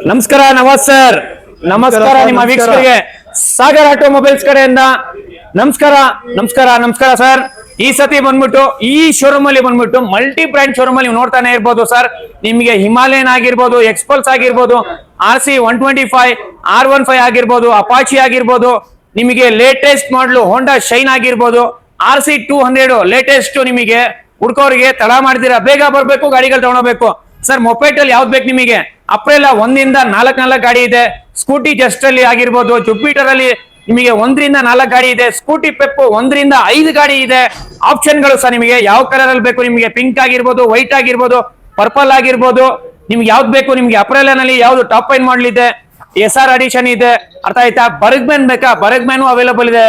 ನಮಸ್ಕಾರ ನವಾಜ್ ಸರ್. ನಮಸ್ಕಾರ ನಿಮ್ಮ ವೀಕ್ಷಕರಿಗೆ ಸಾಗರ್ ಆಟೋಮೊಬೈಲ್ಸ್ ಕಡೆಯಿಂದ ನಮಸ್ಕಾರ ನಮಸ್ಕಾರ ನಮಸ್ಕಾರ ಸರ್. ಈ ಸತಿ ಬಂದ್ಬಿಟ್ಟು ಈ ಶೋರೂಮ್ ಅಲ್ಲಿ ಬಂದ್ಬಿಟ್ಟು ಮಲ್ಟಿ ಬ್ರ್ಯಾಂಡ್ ಶೋರೂಮ್ ಅಲ್ಲಿ ನೀವು ನೋಡ್ತಾನೆ ಇರ್ಬೋದು ಸರ್. ನಿಮಗೆ ಹಿಮಾಲಯನ್ ಆಗಿರ್ಬೋದು, ಎಕ್ಸ್ಪಲ್ಸ್ ಆಗಿರ್ಬೋದು, RC 125, R15 ಆಗಿರ್ಬೋದು, ಅಪಾಚಿ ಆಗಿರ್ಬೋದು, ನಿಮಗೆ ಲೇಟೆಸ್ಟ್ ಮಾಡಲು ಹೋಂಡಾ ಶೈನ್ ಆಗಿರ್ಬೋದು, RC 200 ಲೇಟೆಸ್ಟ್ ನಿಮಗೆ ಹುಡ್ಕೋರಿಗೆ ತಡ ಮಾಡ್ತೀರಾ, ಬೇಗ ಬರ್ಬೇಕು ಗಾಡಿಗಳು ತಗೊಳ್ಬೇಕು ಸರ್. ಮೊಪೆಟ್ ಅಲ್ಲಿ ಯಾವ್ದು ಬೇಕು ನಿಮಗೆ? ಅಪ್ರೆಲ್ಲ 1 ಇಂದ 4 ಗಾಡಿ ಇದೆ. ಸ್ಕೂಟಿ ಜಸ್ಟ್ ಅಲ್ಲಿ ಆಗಿರ್ಬೋದು, ಜುಪಿಟರ್ ಅಲ್ಲಿ ನಿಮಗೆ 1 ರಿಂದ 4 ಗಾಡಿ ಇದೆ. ಸ್ಕೂಟಿ ಪೆಪ್ 1 ರಿಂದ 5 ಗಾಡಿ ಇದೆ. ಆಪ್ಷನ್ಗಳು ಸರ್ ನಿಮಗೆ ಯಾವ ಕಲರ್ ಅಲ್ಲಿ ಬೇಕು ನಿಮಗೆ? ಪಿಂಕ್ ಆಗಿರ್ಬೋದು, ವೈಟ್ ಆಗಿರ್ಬೋದು, ಪರ್ಪಲ್ ಆಗಿರ್ಬೋದು, ನಿಮ್ಗೆ ಯಾವ್ದು ಬೇಕು ನಿಮ್ಗೆ? ಅಪ್ರೆಲ್ಲನಲ್ಲಿ ಯಾವ್ದು ಟಾಪ್ ಲೈನ್ ಮಾಡಲ್ ಇದೆ, SR ಅಡಿಷನ್ ಇದೆ, ಅರ್ಥ ಆಯ್ತಾ? ಬರ್ಗ್ಮ್ಯಾನ್ ಬೇಕಾ? ಬರ್ಗ್ಮ್ಯಾನ್ ಅವೈಲೇಬಲ್ ಇದೆ.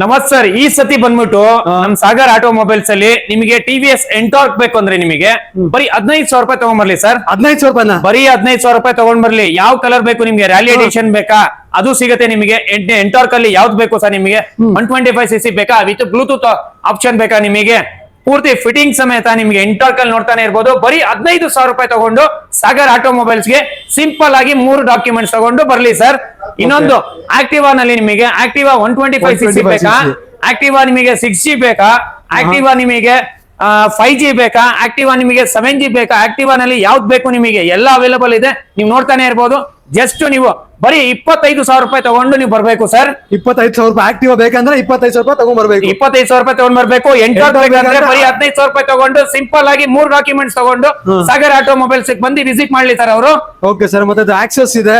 ನಮಸ್ತೆ ಸರ್. ಈ ಸತಿ ಬಂದ್ಬಿಟ್ಟು ನಮ್ ಸಾಗರ್ ಆಟೋಮೊಬೈಲ್ಸ್ ಅಲ್ಲಿ ನಿಮಗೆ TVS ಎಂಟಾರ್ಕ್ ಬೇಕು ಅಂದ್ರೆ ನಿಮಗೆ ಬರೀ 15,000 ರೂಪಾಯಿ ತಗೊಂಡ್ಬರ್ಲಿ ಸರ್. 15,000 ರೂಪಾಯಿ ಬರೀ 15,000 ರೂಪಾಯಿ ತಗೊಂಡ್ಬರ್ಲಿ. ಯಾವ ಕಲರ್ ಬೇಕು ನಿಮ್ಗೆ? ರ್ಯಾಲಿ ಎಡಿಷನ್ ಬೇಕಾ? ಅದು ಸಿಗುತ್ತೆ ನಿಮಗೆ. ಎಂಟಾರ್ಕ್ ಅಲ್ಲಿ ಯಾವ್ದು ಬೇಕು ಸರ್ ನಿಮಗೆ? 125cc ಬೇಕಾ? ವಿತ್ ಬ್ಲೂಟೂತ್ ಆಪ್ಷನ್ ಬೇಕಾ ನಿಮಗೆ? ಪೂರ್ತಿ ಫಿಟ್ಟಿಂಗ್ ಸಮೇತ ನಿಮ್ಗೆ ಎಂಟಾರ್ಕ್ ಅಲ್ಲಿ ನೋಡ್ತಾನೆ ಇರ್ಬೋದು. ಬರೀ 15,000 ರೂಪಾಯಿ ತಗೊಂಡು ಸಾಗರ್ ಆಟೋಮೊಬೈಲ್ಸ್ ಗೆ ಸಿಂಪಲ್ ಆಗಿ 3 ಡಾಕ್ಯುಮೆಂಟ್ಸ್ ತಗೊಂಡು ಬರ್ಲಿ ಸರ್. ಇನ್ನೊಂದು ಆಕ್ಟಿವಾ ನಲ್ಲಿ ನಿಮಗೆ ಆಕ್ಟಿವಾ 125cc ಬೇಕಾ? ಆಕ್ಟಿವಾ ನಿಮಗೆ 6G ಬೇಕಾ? ಆಕ್ಟಿವಾ ನಿಮಗೆ 5G ಬೇಕಾ? ಆಕ್ಟಿವಾ ನಿಮಗೆ 7G ಬೇಕಾ? ಆಕ್ಟಿವಾ ನಲ್ಲಿ ಯಾವ್ದು ಬೇಕು ನಿಮಗೆ? ಎಲ್ಲ ಅವೈಲೇಬಲ್ ಇದೆ. ನೀವು ನೋಡ್ತಾನೆ ಇರ್ಬೋದು. ಜಸ್ಟ್ ನೀವು ಬರೀ 25,000 ರೂಪಾಯಿ ತಗೊಂಡು ನೀವು ಬರ್ಬೇಕು ಸರ್. 25,000 ರೂಪಾಯಿ ಆಕ್ಟಿವಾ ಬೇಕಂದ್ರೆ 25,000 ರೂಪಾಯಿ ತಗೊಂಡ್ ಬರ್ಬೇಕು. 25,000 ರೂಪಾಯಿ ತಗೊಂಡ್ ಬರ್ಬೇಕು. ಎಂಟಾರ್ಕ್ ಬೇಕಂದ್ರೆ ಬರೀ 15,000 ರೂಪಾಯಿ ತಗೊಂಡು ಸಿಂಪಲ್ ಆಗಿ 3 ಡಾಕ್ಯುಮೆಂಟ್ಸ್ ತಗೊಂಡು ಸಾಗರ್ ಆಟೋಮೊಬೈಲ್ಸ್ ಬಂದು ವಿಸಿಟ್ ಮಾಡ್ಲಿ ಸರ್ ಅವರು. Okay sir. ಮತ್ತೆ ಆಕ್ಸೆಸ್ ಇದೆ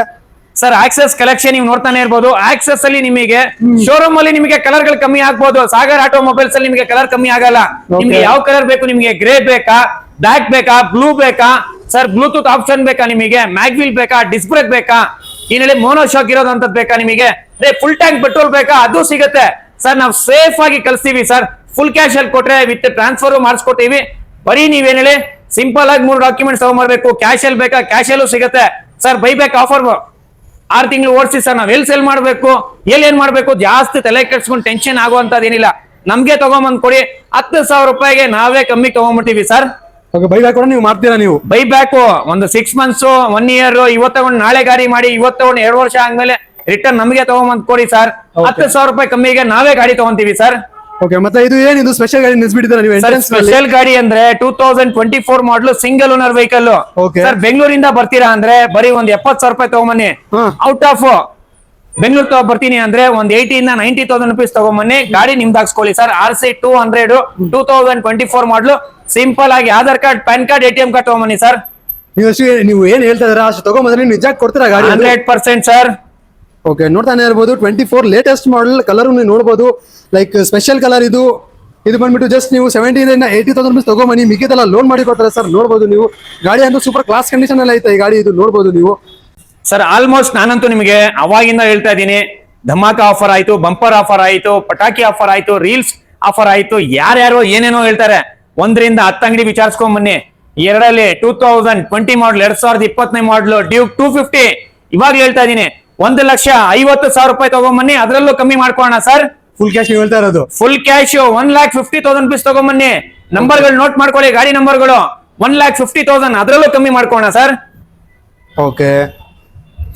ಸರ್. ಆಕ್ಸೆಸ್ ಕಲೆಕ್ಷನ್ ನೀವು ನೋಡ್ತಾನೆ ಇರ್ಬೋದು. ಆಕ್ಸೆಸ್ ಅಲ್ಲಿ ನಿಮಗೆ ಶೋರೂಮ್ ಅಲ್ಲಿ ನಿಮಗೆ ಕಲರ್ ಗಳು ಕಮ್ಮಿ ಆಗ್ಬೋದು. ಸಾಗರ್ ಆಟೋಮೊಬೈಲ್ಸ್ ಅಲ್ಲಿ ನಿಮಗೆ ಕಲರ್ ಕಮ್ಮಿ ಆಗಲ್ಲ. ನಿಮ್ಗೆ ಯಾವ ಕಲರ್ ಬೇಕು ನಿಮಗೆ? ಗ್ರೇ ಬೇಕಾ? ಬ್ಲಾಕ್ ಬೇಕಾ? ಬ್ಲೂ ಬೇಕಾ ಸರ್? ಬ್ಲೂಟೂತ್ ಆಪ್ಷನ್ ಬೇಕಾ ನಿಮಗೆ? ಮ್ಯಾಗ್ವಿಲ್ ಬೇಕಾ? ಡಿಸ್ಕ್ ಬ್ರೇಕ್ ಬೇಕಾ? ಏನೇಳಿ ಮೋನೋ ಶಾಕ್ ಇರೋದಂತದ್ ಬೇಕಾ ನಿಮಗೆ? ಫುಲ್ ಟ್ಯಾಂಕ್ ಪೆಟ್ರೋಲ್ ಬೇಕಾ? ಅದು ಸಿಗುತ್ತೆ ಸರ್. ನಾವು ಸೇಫ್ ಆಗಿ ಕಳಿಸ್ತೀವಿ ಸರ್. ಫುಲ್ ಕ್ಯಾಶ್ ಅಲ್ಲಿ ಕೊಟ್ರೆ ವಿತ್ ಟ್ರಾನ್ಸ್ಫರ್ ಮಾಡಿಸ್ಕೊಡ್ತೀವಿ. ಬರೀ ನೀವೇನ್ ಹೇಳಿ ಸಿಂಪಲ್ ಆಗಿ 3 ಡಾಕ್ಯುಮೆಂಟ್ಸ್ ತಗೊಂಡ್ಬರ್ಬೇಕು. ಕ್ಯಾಶ್ ಅಲ್ಲಿ ಬೇಕಾ? ಕ್ಯಾಶ್ ಅಲ್ಲೂ ಸಿಗುತ್ತೆ ಸರ್. ಬೈಬ್ಯಾಕ್ ಆಫರ್ 6 ತಿಂಗಳು ಓಡಿಸಿ ಸರ್. ನಾವ್ ಎಲ್ಲಿ ಸೇಲ್ ಮಾಡ್ಬೇಕು, ಏನ್ ಮಾಡ್ಬೇಕು, ಜಾಸ್ತಿ ತಲೆ ಕೆಡ್ಸ್ಕೊಂಡು ಟೆನ್ಷನ್ ಆಗುವಂತದ್ ಏನಿಲ್ಲ. ನಮ್ಗೆ ತಗೊಂಬಂದ್ ಕೊಡಿ. 10,000 ರೂಪಾಯಿಗೆ ನಾವೇ ಕಮ್ಮಿ ತಗೊಂಡ್ಬಿಡ್ತೀವಿ ಸರ್. ಬೈಬ್ಯಾಕ್ ಕೂಡ ನೀವು ಮಾಡ್ತೀರಾ? ನೀವು ಬೈಬ್ಯಾಕ್ ಒಂದು 6 ಮಂತ್ಸ್ 1 ಇಯರ್ ಇವತ್ತು ತಗೊಂಡು ನಾಳೆ ಗಾಡಿ ಮಾಡಿ ಇವತ್ತು ತಗೊಂಡು 2 ವರ್ಷ ಆದ್ಮೇಲೆ ರಿಟರ್ನ್ ನಮ್ಗೆ ತಗೊಂಬಂದ್ ಕೊಡಿ ಸರ್. 10,000 ರೂಪಾಯಿ ಕಮ್ಮಿಗೆ ನಾವೇ ಗಾಡಿ ತಗೊಂತೀವಿ ಸರ್. ಓಕೆ. ಮತ್ತೆ ಇದು ಏನಿದು ಸ್ಪೆಷಲ್ ಗಾಡಿ ನಿಲ್ಸ್ಬಿಟ್ಟಿದ್ದೀರಾ ನೀವು? ಸ್ಪೆಷಲ್ ಗಾಡಿ ಅಂದ್ರೆ 2024 ಮಾಡಲು ಸಿಂಗಲ್ ಓನರ್ ವೆಹಿಕಲ್ ಸರ್. ಬೆಂಗಳೂರಿಂದ ಬರ್ತೀರಾ ಅಂದ್ರೆ ಬರೀ ಒಂದ್ 70,000 ರೂಪಾಯಿ ತಗೊಂಬನ್ನಿ. ಔಟ್ ಆಫ್ ಬೆಂಗಳೂರು ಬರ್ತೀನಿ ಅಂದ್ರೆ ಒಂದ್ 80,000 ಇಂದ 90,000 rupees ತಗೊಂಬನ್ನಿ. ಗಾಡಿ ನಿಮ್ದು ಹಾಕ್ಸ್ಕೊಳ್ಳಿ ಸರ್. RC 200 2024 ಮಾಡಲು ಸಿಂಪಲ್ ಆಗಿ Aadhaar card, PAN card, ATM card ತಗೊಂಬನ್ನಿ ಸರ್. ನೀವು ಏನ್ ಹೇಳ್ತಾ ಇದ್ದೀರಾ ಅಷ್ಟು ತಗೊಂಬಂದ್ರೆ ನಿಜ ಕೊಡ್ತೀರಾ ಗಾಡಿ? 100% ಸರ್. ಓಕೆ. ನೋಡ್ತಾನೆ ಇರ್ಬೋದು 24 ಲೇಟೆಸ್ಟ್ ಮಾಡಲ್. ಕಲರ್ ನೀವು ನೋಡಬಹುದು. ಲೈಕ್ ಸ್ಪೆಷಲ್ ಕಲರ್ ಇದು ಬಂದ್ಬಿಟ್ಟು ಜಸ್ಟ್ ನೀವು 70,000 ಇಂದ 80,000 rupees ತಗೊಂಬನ್ನಿ. ಮಿಕ್ಕಿದೆಲ್ಲ ಲೋನ್ ಮಾಡಿ ಕೊಡ್ತಾರೆ ಸರ್. ನೋಡಬಹುದು ನೀವು. ಗಾಡಿ ಅಂತೂ ಸೂಪರ್ ಕ್ಲಾಸ್ ಕಂಡೀಷನ್ ಎಲ್ಲ ಐತೆ ಈ ಗಾಡಿ. ಇದು ನೋಡಬಹುದು ನೀವು ಸರ್. ಆಲ್ಮೋಸ್ಟ್ ನಾನಂತೂ ನಿಮಗೆ ಅವಾಗಿಂದ ಹೇಳ್ತಾ ಇದ್ದೀನಿ. ಧಮಾಕ ಆಫರ್ ಆಯ್ತು, ಬಂಪರ್ ಆಫರ್ ಆಯ್ತು, ಪಟಾಕಿ ಆಫರ್ ಆಯ್ತು, ರೀಲ್ಸ್ ಆಫರ್ ಆಯ್ತು. ಯಾರ್ಯಾರು ಏನೇನೋ ಹೇಳ್ತಾರೆ. 1 ರಿಂದ 10 ಅಂಗಡಿ ವಿಚಾರಿಸ್ಕೊಂಡ್ ಬನ್ನಿ. 2ರಲ್ಲಿ 2020 ಮಾಡಲ್, 2029 ಮಾಡಲ್ ಡ್ಯೂಕ್ 250 ಇವಾಗ ಹೇಳ್ತಾ ಇದೀನಿ. 1,50,000 ರೂಪಾಯಿ ತಗೊಂಬನ್ನಿ. ಅದರಲ್ಲೂ ಕಮ್ಮಿ ಮಾಡ್ಕೋಣ ಸರ್. ಫುಲ್ ಕ್ಯಾಶ್ ಹೇಳ್ತಾ ಇರೋದು? Full cash 1,50,000 rupees ತಗೊಂಬನ್ನಿ. ನಂಬರ್ಗಳು ನೋಟ್ ಮಾಡ್ಕೊಳ್ಳಿ, ಗಾಡಿ ನಂಬರ್ಗಳು. 1,50,000 ಅದರಲ್ಲೂ ಕಮ್ಮಿ ಮಾಡ್ಕೋಣ ಸರ್. Okay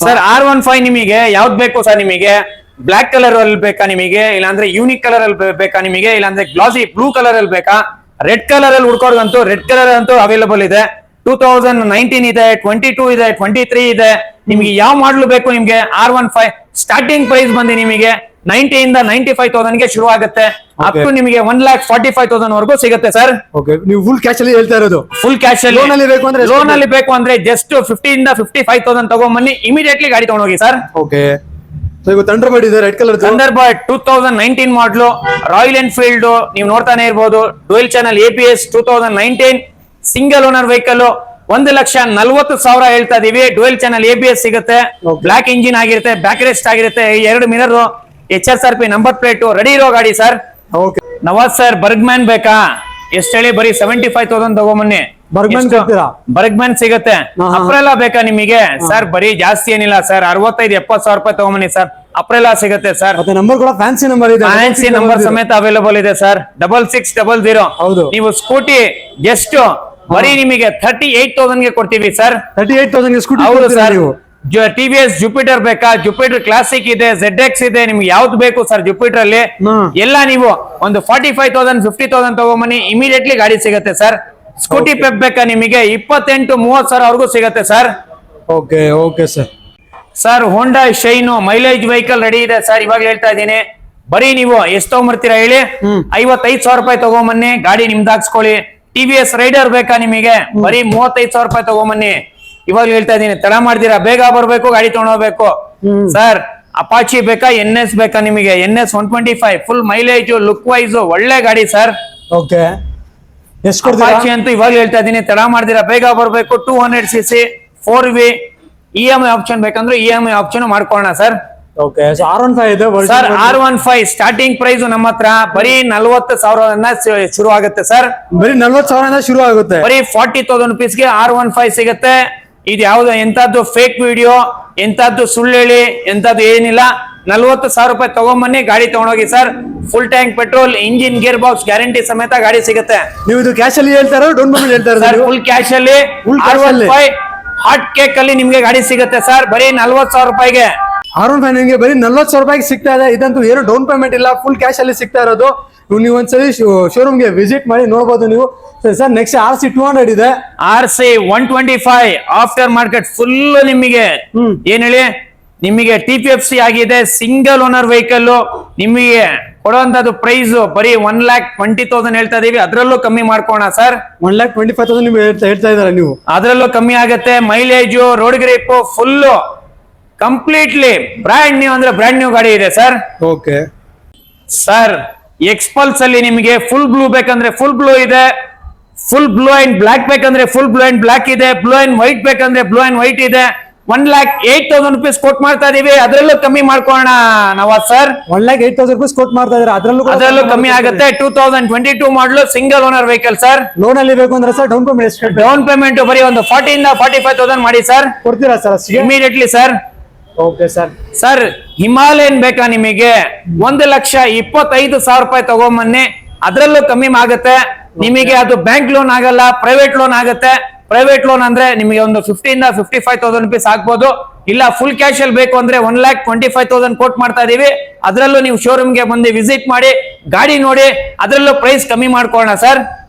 sir. R15 ನಿಮಗೆ ಯಾವ್ದು ಬೇಕು ಸರ್? ನಿಮಗೆ ಬ್ಲಾಕ್ ಕಲರ್ ಅಲ್ಲಿ ಬೇಕಾ ನಿಮಗೆ? ಇಲ್ಲಾಂದ್ರೆ ಯೂನಿಕ್ ಕಲರ್ ಅಲ್ಲಿ ಬೇಕಾ ನಿಮಗೆ? ಇಲ್ಲಾಂದ್ರೆ ಗ್ಲಾಸಿ ಬ್ಲೂ ಕಲರ್ ಅಲ್ಲಿ ಬೇಕಾ? ರೆಡ್ ಕಲರ್ ಅಲ್ಲಿ ಹುಡ್ಕೋರ್ಗಂತೂ ರೆಡ್ ಕಲರ್ ಅಂತೂ ಅವೈಲೇಬಲ್ ಇದೆ. 2019 ಇದೆ, 22 ಇದೆ, 23 ಇದೆ. ನಿಮ್ಗೆ ಯಾವ ಮಾಡಲು ಬೇಕು ನಿಮ್ಗೆ? R15 ಸ್ಟಾರ್ಟಿಂಗ್ ಪ್ರೈಸ್ ಬಂದು ನಿಮಗೆ 90 ಇಂದ 95,000 ಗೆ ಶುರು ಆಗುತ್ತೆ. ಅಪ್ ಟು ನಿಮಗೆ 1,40,000 ವರೆಗೂ ಸಿಗುತ್ತೆ ಸರ್. ನೀವು ಫುಲ್ ಕ್ಯಾಶ್ ಅಲ್ಲಿ ಹೇಳ್ತಾ ಇರೋದು? ಫುಲ್ ಕ್ಯಾಶ್ ಅಲ್ಲಿ. ಲೋನ್ ಅಲ್ಲಿ ಬೇಕು ಅಂದ್ರೆ ಜಸ್ಟ್ 50 ಇಂದ 55,000 ತಗೊಂಬನ್ನಿ. ಇಮಿಡಿಯೇಟ್ಲಿ ಗಾಡಿ ತಗೊಂಡೋಗಿ ಸರ್. ಓಕೆ. ಥಂಡರ್ಬರ್ಡ್ ಇದೆ ರೆಡ್ ಕಲರ್. ಥಂಡರ್ಬರ್ಡ್ 2019 ಮಾಡಲು ರಾಯಲ್ ಎನ್ಫೀಲ್ಡ್ ನೀವು ನೋಡ್ತಾನೆ ಇರ್ಬೋದು. Dual channel ABS 2019 single owner vehicle. 1,40,000 ಹೇಳ್ತಾ ಇದೀವಿ. ಡ್ಯುಯಲ್ ಚಾನಲ್ ABS ಸಿಗುತ್ತೆ. ಬ್ಲಾಕ್ ಇಂಜಿನ್ ಆಗಿರುತ್ತೆ, ಬ್ಯಾಕ್ ರೆಸ್ಟ್ ಆಗಿರುತ್ತೆ, 2 mirror, HSRP number plate ready ಇರೋ ಗಾಡಿ ಸರ್. ನವಾಜ್ ಸರ್. ಬರ್ಗ್ಮ್ಯಾನ್ ಬೇಕಾ? ಎಷ್ಟು ಹೇಳಿ? ಬರೀ 75,000 ತಗೊಂಬನ್ನಿ. ಬರ್ಗ್ಮ್ಯಾನ್ ಸಿಗುತ್ತೆ. ಅಪ್ರೆಲ್ಲಾ ಬೇಕಾ ನಿಮಗೆ ಸರ್? ಬರೀ ಜಾಸ್ತಿ ಏನಿಲ್ಲ ಸರ್. 65,000-70,000 ರೂಪಾಯಿ ತಗೊಂಬನ್ನಿ ಸರ್. ಅಪ್ರೆಲ್ಲಾ ಸಿಗುತ್ತೆ ಸರ್. ನಂಬರ್ ಕೂಡ ಫ್ಯಾನ್ಸಿ ನಂಬರ್ ಇದೆ. ಫ್ಯಾನ್ಸಿ ನಂಬರ್ ಸಮೇತ ಅವೈಲೇಬಲ್ ಇದೆ ಸರ್. 6600. ನೀವು ಸ್ಕೂಟಿ ಜಸ್ಟ್ ಬರೀ ನಿಮಗೆ 38,000 ಗೆ ಕೊಡ್ತೀವಿ ಸರ್. 38,000 ಗೆ ಸ್ಕೂಟಿ? ಹೌದು ಸರ್. TVS ಜುಪಿಟರ್ ಬೇಕಾ? ಜುಪಿಟರ್ ಕ್ಲಾಸಿಕ್ ಇದೆ, ZX ಇದೆ, ನಿಮ್ಗೆ ಯಾವ್ದು ಬೇಕು ಸರ್ ಜುಪಿಟರ್ ಅಲ್ಲಿ ಎಲ್ಲ ನೀವು ಒಂದು 45,000 50,000 ತಗೊಂಬನ್ನಿ, ಇಮಿಡಿಯೇಟ್ಲಿ ಗಾಡಿ ಸಿಗುತ್ತೆ ಸರ್. ಸ್ಕೂಟಿ ಪೆಪ್ ಬೇಕಾ ನಿಮಗೆ? 28-30 ಸಾವಿರವರೆಗೂ ಸಿಗುತ್ತೆ sir. Okay okay sir. Sir Honda shine mileage vehicle ready ಇದೆ ಸರ್, ಇವಾಗ ಹೇಳ್ತಾ ಇದ್ದೀನಿ. ಬರೀ ನೀವು ಎಷ್ಟು ತಗೊಂಬರ್ತೀರಾ ಹೇಳಿ? 55,000 ರೂಪಾಯಿ ತಗೊಂಬನ್ನಿ, ಗಾಡಿ ನಿಮ್ದಾಕ್ಸ್ಕೊಳ್ಳಿ. TVS ರೈಡರ್ ಬೇಕಾ ನಿಮಗೆ? ಬರೀ 35,000 ರೂಪಾಯಿ ತಗೊಂಬನ್ನಿ, ಇವಾಗ ಹೇಳ್ತಾ ಇದ್ದೀನಿ. ತಡ ಮಾಡ್ತೀರಾ, ಬೇಗ ಬರ್ಬೇಕು, ಗಾಡಿ ತಗೊಂಡೋಗ್ಬೇಕು ಸರ್. ಅಪಾಚಿ ಬೇಕಾ? NS ಬೇಕಾ ನಿಮಗೆ? NS 125 full mileage, look wise ಒಳ್ಳೆ ಗಾಡಿ ಸರ್. ಓಕೆ, ಎಷ್ಟು ಕೊಡ್ತೀರಾ? ಅಪಾಚಿ ಅಂತೂ ಇವಾಗ ಹೇಳ್ತಾ ಇದ್ದೀನಿ, ತಡ ಮಾಡ್ತೀರಾ, ಬೇಗ ಬರ್ಬೇಕು. 200cc 4V EMI ಆಪ್ಷನ್ ಬೇಕಂದ್ರೆ EMI ಆಪ್ಷನ್ ಮಾಡ್ಕೊಳ್ಳೋಣ ಸರ್. ಓಕೆ, R15 ಇದೆ ಸರ್. R15 ಸ್ಟಾರ್ಟಿಂಗ್ ಪ್ರೈಸ್ ನಮ್ಮ ಹತ್ರ ಬರೀ 40,000 ಶುರು ಆಗುತ್ತೆ ಸರ್. ಬರೀ 40,000 ಶುರು ಆಗುತ್ತೆ. ಬರೀ 40,000 ರುಪೀಸ್ಗೆ R15 ಸಿಗುತ್ತೆ. ಇದು ಯಾವ್ದು ಎಂತದ್ದು ಫೇಕ್ ವಿಡಿಯೋ, ಎಂತದ್ದು ಸುಳ್ಳು ಹೇಳಿ ಎಂತದ್ದು ಏನಿಲ್ಲ. 40,000 ರೂಪಾಯಿ ತಗೊಂಬನ್ನಿ, ಗಾಡಿ ತಗೊಂಡೋಗಿ sir. Full tank petrol, engine, gear box guarantee ಸಮೇತ ಗಾಡಿ ಸಿಗುತ್ತೆ. ನೀವು ಇದು ಕ್ಯಾಶ್ ಅಲ್ಲಿ ಹೇಳ್ತಾರೋ ಡೌನ್ ಪೇಮೆಂಟ್ ಹೇಳ್ತಾರೋ? ಸರ್ ಫುಲ್ ಕ್ಯಾಶ್ ಅಲ್ಲಿ R15 ಹಾಟ್ ಕೇಕ್ ಅಲ್ಲಿ ನಿಮ್ಗೆ ಗಾಡಿ ಸಿಗುತ್ತೆ ಸರ್, ಬರೀ 40,000 ರೂಪಾಯಿಗೆ. R15 ನಿಮಗೆ ಬರೀ 40,000 ರೂಪಾಯಿಗೆ ಸಿಗ್ತಾ ಇದೆ. ಇದಂತೂ ಏನು ಡೌನ್ ಪೇಮೆಂಟ್ ಇಲ್ಲ, ಫುಲ್ ಕ್ಯಾಶ್ ಅಲ್ಲಿ ಸಿಗ್ತಾ ಇರೋದು. ನೀವು ಒಂದ್ಸಲಿ ಶೋರೂಮ್ಗೆ ವಿಸಿಟ್ ಮಾಡಿ ನೋಡಬಹುದು ನೀವು. ಸರ್ ನೆಕ್ಸ್ಟ್ RC 200 ಇದೆ. RC 125 ಆಫ್ಟರ್ ಮಾರ್ಕೆಟ್ ಫುಲ್ ನಿಮಗೆ ಏನ್ ಹೇಳಿ, ನಿಮಗೆ TPFC ಆಗಿದೆ, ಸಿಂಗಲ್ ಓನರ್ ವೆಹಿಕಲ್. ನಿಮಗೆ ಕೊಡುವಂತದ್ದು ಪ್ರೈಸ್ ಬರೀ 1,20,000 ಹೇಳ್ತಾ ಇದೀವಿ, ಅದ್ರಲ್ಲೂ ಕಮ್ಮಿ ಮಾಡ್ಕೋಣ ಸರ್. 1,25,000 ನೀವು ಹೇಳ್ತಾ ಇದಾರೆ ನೀವು, ಅದ್ರಲ್ಲೂ ಕಮ್ಮಿ ಆಗುತ್ತೆ. Mileage, road grip full completely brand new ಅಂದ್ರೆ ಬ್ರ್ಯಾಂಡ್ ನ್ಯೂ ಗಾಡಿ ಇದೆ ಸರ್. ಓಕೆ ಸರ್ ಎಕ್ಸ್ಪಲ್ಸ್ ಅಲ್ಲಿ ನಿಮಗೆ ಫುಲ್ ಬ್ಲೂ ಬೇಕಂದ್ರೆ ಫುಲ್ ಬ್ಲೂ ಇದೆ, ಫುಲ್ ಬ್ಲೂ ಅಂಡ್ ಬ್ಲಾಕ್ ಬೇಕಂದ್ರೆ ಫುಲ್ ಬ್ಲೂ ಅಂಡ್ ಬ್ಲಾಕ್ ಇದೆ, ಬ್ಲೂ ಅಂಡ್ ವೈಟ್ ಬೇಕಂದ್ರೆ ಬ್ಲೂ ಅಂಡ್ ವೈಟ್ ಇದೆ. 1,08,000 ರೂಪೀಸ್ ಕೊಟ್ ಮಾಡ್ತಾ ಇದೀವಿ, ಅದ್ರಲ್ಲೂ ಕಮ್ಮಿ ಮಾಡ್ಕೋಣ ನವಾಜ್ ಸರ್. 1,08,000 ರೂಪಾಯಿ ಕೊಟ್ ಮಾಡ್ತಾ ಇದ್ದಾರೆ, ಅದ್ರಲ್ಲೂ ಕಮ್ಮಿ ಆಗುತ್ತೆ. 2022 ಮಾಡಲು single owner vehicle sir. Loan ಅಲ್ಲಿ ಬೇಕು ಅಂದ್ರೆ ಸರ್ ಡೌನ್ ಪೇಮೆಂಟ್ ಎಷ್ಟು? ಡೌನ್ ಪೇಮೆಂಟ್ ಬರೀ ಒಂದು 40,000-45,000 ಮಾಡಿ ಸರ್. ಕೊಡ್ತೀರಾ sir immediately sir. Okay sir. Sir Himalayan ಬೇಕಾ ನಿಮಗೆ? 1,25,000 ರೂಪಾಯಿ ತಗೊಂಬನ್ನಿ, ಅದ್ರಲ್ಲೂ ಕಮ್ಮಿ ಆಗುತ್ತೆ ನಿಮಗೆ. ಅದು ಬ್ಯಾಂಕ್ ಲೋನ್ ಆಗಲ್ಲ, ಪ್ರೈವೇಟ್ ಲೋನ್ ಆಗುತ್ತೆ. ಪ್ರೈವೇಟ್ ಲೋನ್ ಅಂದ್ರೆ ನಿಮಗೆ ಒಂದು 50,000-55,000 ರೂಪೀಸ್ ಆಗ್ಬೋದು. ಇಲ್ಲ ಫುಲ್ ಕ್ಯಾಶ್ ಅಲ್ಲಿ ಬೇಕು ಅಂದ್ರೆ 1,25,000 ಕೋಟ್ ಮಾಡ್ತಾ ಇದೀವಿ. ಅದ್ರಲ್ಲೂ ನೀವು ಶೋರೂಮ್ಗೆ ಬಂದು ವಿಸಿಟ್ ಮಾಡಿ, ಗಾಡಿ ನೋಡಿ, ಅದ್ರಲ್ಲೂ ಪ್ರೈಸ್ ಕಮ್ಮಿ ಮಾಡ್ಕೊಳ್ಳೋಣ sir.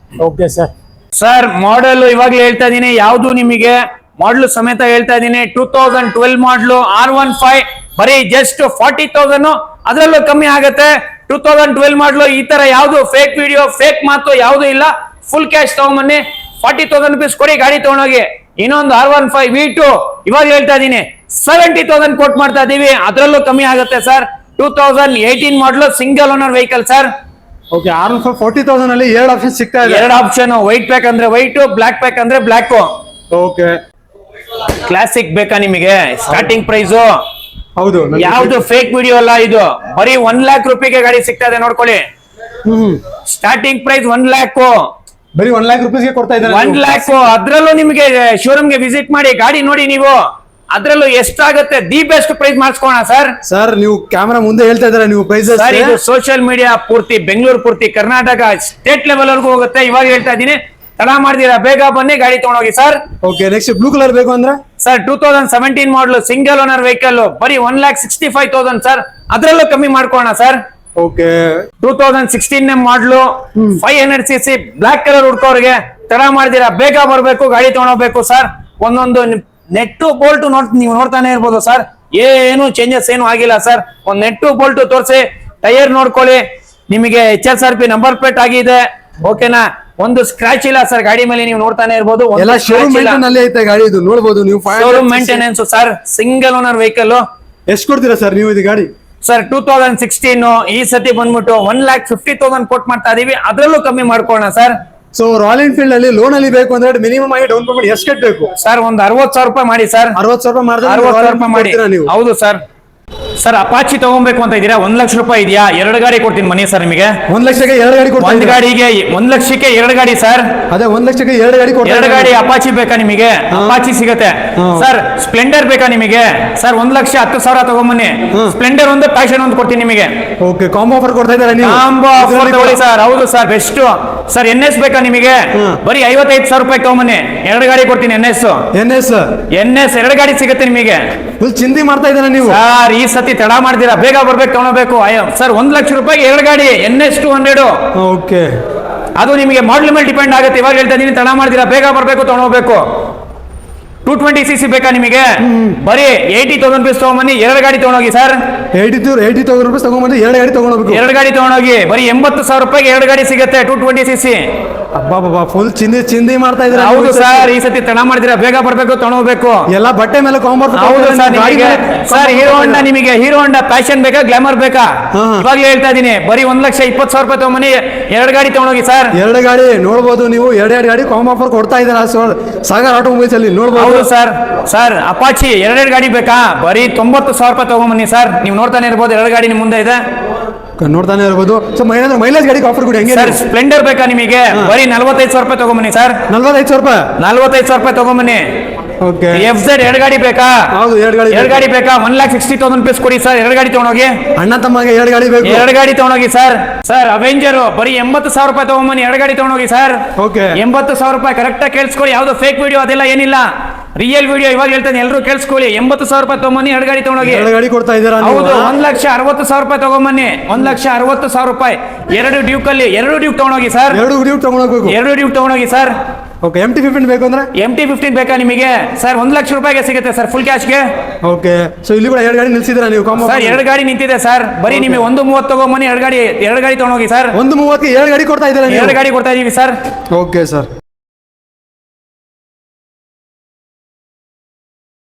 Okay sir. Sir model ಇವಾಗ್ಲೇ ಹೇಳ್ತಾ ಇದೀನಿ, ಯಾವ್ದು ನಿಮಗೆ ಮಾಡ್ಲು ಸಮೇತ ಹೇಳ್ತಾ ಇದೀನಿ. 2012 ಮಾಡ್ಲು R15 ಬರೀ ಜಸ್ಟ್ 40,000, ಅದ್ರಲ್ಲೂ ಕಮ್ಮಿ ಆಗುತ್ತೆ. 2012 ಮಾಡ್ಲು ಈ ತರ ಯಾವ್ದು ಫೇಕ್ ವಿಡಿಯೋ, ಫೇಕ್ ಮಾತು ಯಾವ್ದು ಇಲ್ಲ. ಫುಲ್ ಕ್ಯಾಶ್ ತಗೊಂಬನ್ನಿ, 40,000 ರೂಪೀಸ್ ಕೊಡಿ, ಗಾಡಿ ತಗೊಂಡೋಗಿ. ಇನ್ನೊಂದು R15 V2 ಇವಾಗ ಹೇಳ್ತಾ ಇದೀನಿ 70,000 ಕೋಟ್ ಮಾಡ್ತಾ ಇದೀವಿ, ಅದ್ರಲ್ಲೂ ಕಮ್ಮಿ ಆಗುತ್ತೆ sir. 2018 ಮಾಡ್ಲು single owner vehicle sir. Okay, R15 40,000 ಅಲ್ಲಿ 2 ಆಪ್ಷನ್ ಸಿಗ್ತಾ ಇದೆ. 2 ಆಪ್ಷನ್, ವೈಟ್ ಪ್ಯಾಕ್ ಅಂದ್ರೆ ವೈಟ್, ಬ್ಲಾಕ್ ಪ್ಯಾಕ್ ಅಂದ್ರೆ ಬ್ಲಾಕ್. ಓಕೆ, ಕ್ಲಾಸಿಕ್ ಬೇಕಾ ನಿಮಗೆ? ಸ್ಟಾರ್ಟಿಂಗ್ ಪ್ರೈಸ್ ಹೌದು, ಯಾವ್ದು ಫೇಕ್ ವಿಡಿಯೋ ಅಲ್ಲ, ಇದು ಬರೀ 1,00,000 ರೂಪಾಯಿಗೆ ಗಾಡಿ ಸಿಗ್ತಾ ಇದೆ ನೋಡ್ಕೊಳ್ಳಿ. ಸ್ಟಾರ್ಟಿಂಗ್ ಪ್ರೈಸ್ 1,00,000, ಬರೀ 1,00,000 ರೂಪಾಯಿಗೆ ಕೊಡ್ತಾ ಇದ್ದಾರೆ. 1,00,000 ಅದ್ರಲ್ಲೂ ನಿಮಗೆ ಶೋರೂಮ್ಗೆ ವಿಸಿಟ್ ಮಾಡಿ ಗಾಡಿ ನೋಡಿ ನೀವು, ಅದ್ರಲ್ಲೂ ಎಷ್ಟಾಗುತ್ತೆ ದಿ ಬೆಸ್ಟ್ ಪ್ರೈಸ್ ಮಾಡಿಸ್ಕೋಣ ಸರ್. ಸರ್ ನೀವು ಕ್ಯಾಮೆರಾ ಮುಂದೆ ಹೇಳ್ತಾ ಇದಾರೆ ನೀವು ಪ್ರೈಸ್. ಸರ್ ಇದು ಸೋಷಿಯಲ್ ಮೀಡಿಯಾ ಪೂರ್ತಿ, ಬೆಂಗಳೂರು ಪೂರ್ತಿ, ಕರ್ನಾಟಕ ಸ್ಟೇಟ್ ಲೆವೆಲ್ ವರ್ಗೂ ಹೋಗುತ್ತೆ. ಇವಾಗ ಹೇಳ್ತಾ ಇದೀನಿ, ತಡ ಮಾಡ್ತೀರಾ, ಬೇಗ ಬನ್ನಿ, ಗಾಡಿ ತಗೊಂಡೋಗಿ sir. Okay, next blue colour ಬೇಕು ಅಂದ್ರೆ ಸರ್ 2017 ಮಾಡಲು ಸಿಂಗಲ್ ಓನರ್ ವೆಹಿಕಲ್ ಬರೀ 1,65,000 ಸರ್, ಅದ್ರಲ್ಲೂ ಕಮ್ಮಿ ಮಾಡ್ಕೋಣ ಸರ್. ಓಕೆ, 2016 ಮಾಡಲು 500cc ಬ್ಲಾಕ್ ಕಲರ್ ಹುಡ್ಕೋರಿಗೆ ತಡ ಮಾಡ್ತೀರಾ, ಬೇಗ ಬರ್ಬೇಕು, ಗಾಡಿ ತಗೊಂಡೋಗ್ಬೇಕು ಸರ್. ಒಂದೊಂದು ನೆಟ್ಟು ಬೋಲ್ಟ್ ನೀವು ನೋಡ್ತಾನೆ ಇರ್ಬೋದು ಸರ್, ಏನು ಚೇಂಜಸ್ ಏನು ಆಗಿಲ್ಲ ಸರ್. ಒಂದ್ ನೆಟ್ಟು ಬೋಲ್ಟ್ ತೋರಿಸಿ, ಟೈರ್ ನೋಡ್ಕೊಳ್ಳಿ, ನಿಮಗೆ HSRP ನಂಬರ್ ಪ್ಲೇಟ್ ಆಗಿದೆ, ಓಕೆನಾ? ಒಂದು ಸ್ಕ್ರಾಚ್ ಇಲ್ಲ ಸರ್ ಗಾಡಿ ಮೇಲೆ, ನೀವು ನೋಡ್ತಾನೆ ಇರ್ಬೋದು. ಎಲ್ಲ ಶೋರೂಮ್ ಮೇಂಟೈನ್ ಅಲ್ಲಿ ಐತೆ ಗಾಡಿ, ಇದು ನೋಡಬಹುದು ನೀವು. Showroom maintenance sir, single owner vehicle. ಎಷ್ಟು ಕೊಡ್ತೀರಾ ಸರ್ ನೀವು ಇದು ಗಾಡಿ? ಸರ್ 2016 ಈ ಸತಿ ಬಂದ್ಬಿಟ್ಟು 1,50,000 ಕೋಟ್ ಮಾಡ್ತಾ ಇದೀವಿ, ಅದ್ರಲ್ಲೂ ಕಮ್ಮಿ ಮಾಡ್ಕೋಣ ಸರ್. ಸೊ ರಾಯಲ್ ಎನ್ಫೀಲ್ಡ್ ಅಲ್ಲಿ ಲೋನ್ ಅಲ್ಲಿ ಬೇಕು ಅಂದ್ರೆ ಮಿನಿಮಮ್ ಆಗಿ ಡೌನ್ ಪೇಮೆಂಟ್ ಎಷ್ಟು ಕಟ್ಟಬೇಕು ಸರ್? ಒಂದು 60,000 ರೂಪಾಯಿ ಮಾಡಿ ಸರ್. 60,000 ರೂಪಾಯಿ ಮಾಡಿದ್ರೆ 60,000 ರೂಪಾಯಿ ಮಾಡಿ. ನೀವು. ಹೌದು ಸರ್. ಸರ್ ಅಪಾಚಿ ತಗೊಬೇಕು ಅಂತ ಇದೀರಾ 1 ಲಕ್ಷ ರೂಪಾಯಿ ಇದೆಯಾ 2 ಗಾಡಿ ಕೊಡ್ತೀನಿ ಮನಿ ಸರ್ ನಿಮಗೆ 1 ಲಕ್ಷಕ್ಕೆ 2 ಗಾಡಿ ಕೊಡ್ತಾ ಒಂದ್ ಇದ್ದೀರಾ? ಗಾಡಿಗೆ 1 ಲಕ್ಷಕ್ಕೆ 2 ಗಾಡಿ ಸರ್ ಅದೇ 1 ಲಕ್ಷಕ್ಕೆ 2 ಗಾಡಿ ಕೊಡ್ತಾ 2 ಇದ್ದೀರಾ? ಗಾಡಿ ಅಪಾಚಿ ಬೇಕಾ ನಿಮಗೆ ಅಪಾಚಿ ಸಿಗತ್ತೆ ಸರ್ ಸ್ಪ್ಲೆಂಡರ್ ಬೇಕಾ ನಿಮಗೆ ಸರ್ 1 ಲಕ್ಷ 10,000 ತಗೊಂಬನ್ನಿ ಸ್ಪ್ಲೆಂಡರ್ ಒಂದು ಪ್ಯಾಷನ್ ಒಂದು ಕೊಡ್ತೀನಿ ನಿಮಗೆ ಓಕೆ ಕಾಂಬೋ ಆಫರ್ ಕೊಡ್ತಾ ಇದ್ದೀರಾ ನೀವು? ಕಾಂಬೋ ಆಫರ್ ತಗೊಳ್ಳಿ ಸರ್ ಹೌದು ಸರ್ ಬೆಸ್ಟ್ ಸರ್ NS ಬೇಕಾ ನಿಮಗೆ ಬರೀ 55,000 ರೂಪಾಯಿ ತಗೊಂಬನ್ನಿ 2 ಗಾಡಿ ಕೊಡ್ತೀನಿ NS NS 2 ಗಾಡಿ ಸಿಗುತ್ತೆ ನಿಮಗೆ ಫುಲ್ ಚಿಂದಿ ಮಾಡ್ತಾ ಇದ್ದೀರಾ ನೀವು? ಸರ್ ಈ ಸತಿ ತಡ ಮಾಡ್ತೀರಾ ಬೇಗ ಬರ್ಬೇಕು ತಗೊಳ್ಬೇಕು ಸರ್ 1 ಲಕ್ಷ ರೂಪಾಯಿ 2 ಗಾಡಿ NS 200 ಓಕೆ ಅದು ನಿಮಗೆ ಮಾಡಲ್ ಮೇಲೆ ಡಿಪೆಂಡ್ ಆಗುತ್ತೆ ಇವಾಗ ಹೇಳ್ತಾ ಇದೀನಿ ತಡ ಮಾಡ್ತೀರಾ ಬೇಗ ಬರ್ಬೇಕು ತಗೊಳ್ಬೇಕು 220cc ಬೇಕಾ ನಿಮಗೆ ಬರೀ 80,000 ರೂಪಾಯಿ ತಗೊಂಬನ್ನಿ 2 ಗಾಡಿ ತಗೊಂಡೋಗಿ ಸರ್ 80,000 ರೂಪಾಯಿ ತಗೊಂಡ್ಬಂದು 2 ಗಾಡಿ ತಗೊಂಡೋಗ್ಬೇಕು. 2 ಗಾಡಿ ತಗೊಂಡೋಗಿ ಬರೀ 80,000 ರೂಪಾಯಿಗೆ 2 ಗಾಡಿ ಸಿಗುತ್ತೆ 220cc ಅಬ್ಬಾ ಫುಲ್ ಚಿಂದಿ ಮಾಡ್ತಾ ಇದ್ದೀರಾ ಹೌದು ನೀವು? ಸರ್ ಈ ಸತಿ ತಡ ಮಾಡ್ತೀರಾ ಬೇಗ ಬರ್ಬೇಕು ತಗೊಳ್ಬೇಕು ಎಲ್ಲ ಬಟ್ಟೆ ಮೇಲೆ ಕಾಂಬೋ ಹೌದು ಸರ್ ನಿಮಗೆ ಸರ್ ಹೀರೋ ಹೊಂಡಾ ನಿಮಗೆ ಹೀರೋ ಹೊಂಡಾ ಪ್ಯಾಷನ್ ಬೇಕಾ ಗ್ಲಾಮರ್ ಬೇಕಾ ಇವಾಗಲೇ ಹೇಳ್ತಾ ಇದೀನಿ ಬರೀ 1,20,000 ರೂಪಾಯಿ ತಗೊಂಬನ್ನಿ 2 ಗಾಡಿ ತಗೊಂಡೋಗಿ ಸರ್ 2 ಗಾಡಿ ನೋಡ್ಬೋದು ನೀವು 2 ಗಾಡಿ ಕಾಂಬೋ ಆಫರ್ ಕೊಡ್ತಾ ಇದ್ದೀರಾ ಸಾಗರ್ ಆಟೋಮೊಬೈಲ್ಸ್ ಅಲ್ಲಿ ನೋಡ್ಬೋದು. ಹೌದು ಸರ್ ಅಪಾಚಿ 2 ಗಾಡಿ ಬೇಕಾ ಬರೀ 90,000 ರೂಪಾಯಿ ತಗೊಂಬನ್ನಿ ಸರ್ ನೀವು ನೋಡ್ತಾನೆ ಇರ್ಬೋದು 2 ಗಾಡಿ ನಿಮ್ ಮುಂದೆ ಇದೆ ನೋಡ್ತಾನೆ ಇರ್ಬೋದು. ಸೊ ಮೈಲೇಜ್ ಗಾಡಿಗೆ ಆಫರ್ ಕೊಡಿ ಹೆಂಗೆ? ಸರ್ ಸ್ಪ್ಲೆಂಡರ್ ಬೇಕಾ ನಿಮಗೆ ಬರೀ 45,000 ರೂಪಾಯಿ ತಗೊಂಬನ್ನಿ ಸರ್ 45,000 ರೂಪಾಯಿ 45,000 ರೂಪಾಯಿ ತಗೊಂಬನ್ನಿ ಓಕೆ FZ 2 ಗಾಡಿ ಬೇಕಾ ಹೌದು 2 ಗಾಡಿ 2 ಗಾಡಿ ಬೇಕಾ 1,60,000 ರೂಪಾಯಿ ಕೊಡಿ ಸರ್ 2 ಗಾಡಿ ತಗೊಂಡೋಗಿ ಅಣ್ಣ ತಮ್ಮಗೆ 2 ಗಾಡಿ ಬೇಕು 2 ಗಾಡಿ ತಗೊಂಡೋಗಿ ಸರ್ ಅವೆಂಜರ್ ಬರೀ 80,000 ರೂಪಾಯಿ ತಗೊಂಬನ್ನಿ 2 ಗಾಡಿ ತಗೊಂಡೋಗಿ ಸರ್ ಓಕೆ 80,000 ರೂಪಾಯಿ ಕರೆಕ್ಟ್ ಆಗಿ ಕೇಳಿಸ್ಕೊಳ್ಳಿ ಯಾವ್ದು ಫೇಕ್ ವಿಡಿಯೋ ಅದೆಲ್ಲ ಏನಿಲ್ಲ ರಿಯಲ್ ವಿಡಿಯೋ ಇವಾಗ ಹೇಳ್ತಾನೆ ಎಲ್ಲರೂ ಕೇಳಿಸ್ಕೊಳ್ಳಿ 80,000 ರೂಪಾಯಿ ತಗೊಂಬನ್ನಿ 2 ಗಾಡಿ ತಗೊಂಡೋಗಿ 2 ಗಾಡಿ ಕೊಡ್ತಾ ಇದ್ದೀರಾ ನೀವು? ಹೌದು 1,60,000 ರೂಪಾಯಿ ತಗೊಂಬನ್ನಿ 1,60,000 ರೂಪಾಯಿ 2 ಡ್ಯೂಕ್ ಅಲ್ಲಿ 2 ಡ್ಯೂಕ್ ತಗೊಂಡೋಗಿ ಸರ್ 2 ಡ್ಯೂಕ್ ತಗೊಂಡೋಗ್ಬೇಕು 2 ಡ್ಯೂಕ್ ತಗೊಂಡೋಗಿ ಸರ್ ಓಕೆ MT-15 ಬೇಕು ಅಂದ್ರೆ MT-15 ಬೇಕಾ ನಿಮಗೆ ಸರ್ 1 ಲಕ್ಷ ರೂಪಾಯಿಗೆ ಸಿಗುತ್ತೆ ಸರ್ ಫುಲ್ ಕ್ಯಾಶ್ಗೆ ಓಕೆ ಸೊ ಇಲ್ಲಿ ಕೂಡ 2 ಗಾಡಿ ನಿಲ್ಸಿದ್ದೀರಾ ನೀವು ಕಾಂಬೋ ಸರ್ 2 ಗಾಡಿ ನಿಂತಿದೆ ಸರ್ ಬರೀ ನಿಮಗೆ 1,30 ತಗೊಂಬನ್ನಿ 2 ಗಾಡಿ ತಗೊಂಡೋಗಿ ಸರ್ 130ಕ್ಕೆ 2 ಗಾಡಿ ಕೊಡ್ತಾ ಇದ್ದೀರಾ 2 ಗಾಡಿ ಕೊಡ್ತಾ ಇದೀವಿ ಸರ್ ಓಕೆ ಸರ್